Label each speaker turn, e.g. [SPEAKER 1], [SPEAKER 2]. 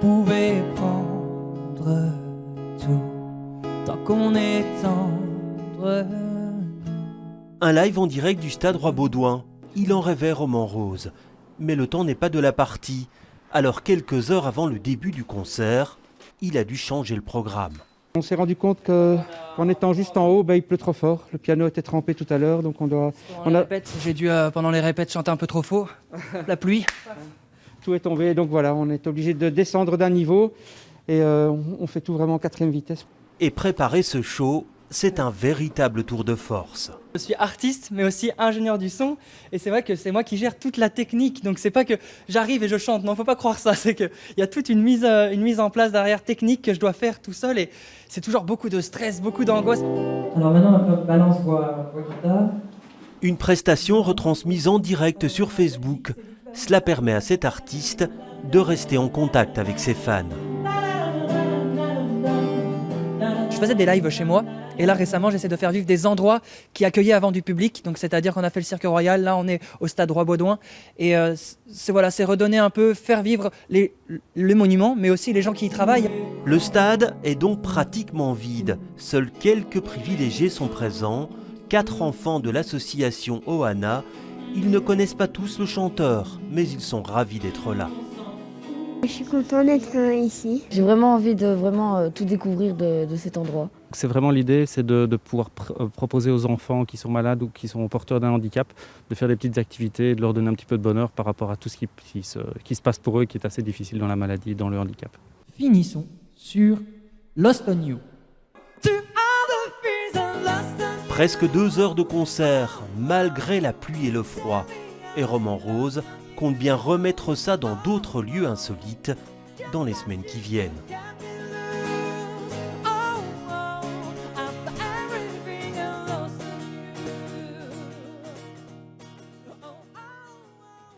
[SPEAKER 1] pouvait prendre tout, tant qu'on est tendre.
[SPEAKER 2] Un live en direct du stade Roi-Baudouin. Il en rêvait, Roman Rose. Mais le temps n'est pas de la partie. Alors quelques heures avant le début du concert, il a dû changer le programme.
[SPEAKER 3] On s'est rendu compte qu'en étant juste en haut, il pleut trop fort. Le piano était trempé tout à l'heure, donc
[SPEAKER 1] J'ai dû, pendant les répètes, chanter un peu trop faux. La pluie.
[SPEAKER 3] Tout est tombé, donc voilà, on est obligé de descendre d'un niveau et on fait tout vraiment en 4e vitesse.
[SPEAKER 2] Et préparer ce show, c'est un véritable tour de force.
[SPEAKER 1] Je suis artiste, mais aussi ingénieur du son, et c'est vrai que c'est moi qui gère toute la technique. Donc c'est pas que j'arrive et je chante, non, faut pas croire ça. C'est qu'il y a toute une mise en place derrière technique que je dois faire tout seul, et c'est toujours beaucoup de stress, beaucoup d'angoisse. Alors maintenant, on balance voix guitare.
[SPEAKER 2] Une prestation retransmise en direct sur Facebook. Cela permet à cet artiste de rester en contact avec ses fans.
[SPEAKER 1] Je faisais des lives chez moi, et là récemment j'essaie de faire vivre des endroits qui accueillaient avant du public, donc c'est-à-dire qu'on a fait le Cirque Royal, là on est au stade Roi-Baudouin, et c'est redonner un peu, faire vivre les monuments, mais aussi les gens qui y travaillent.
[SPEAKER 2] Le stade est donc pratiquement vide, seuls quelques privilégiés sont présents, 4 enfants de l'association Ohana. Ils ne connaissent pas tous le chanteur, mais ils sont ravis d'être là.
[SPEAKER 4] Je suis content d'être ici.
[SPEAKER 5] J'ai vraiment envie de tout découvrir de cet endroit.
[SPEAKER 3] C'est vraiment l'idée, c'est de pouvoir proposer aux enfants qui sont malades ou qui sont porteurs d'un handicap, de faire des petites activités et de leur donner un petit peu de bonheur par rapport à tout ce qui se passe pour eux et qui est assez difficile dans la maladie, dans le handicap.
[SPEAKER 1] Finissons sur Lost on You.
[SPEAKER 2] Presque 2 heures de concert, malgré la pluie et le froid. Et Roman Rose compte bien remettre ça dans d'autres lieux insolites dans les semaines qui viennent.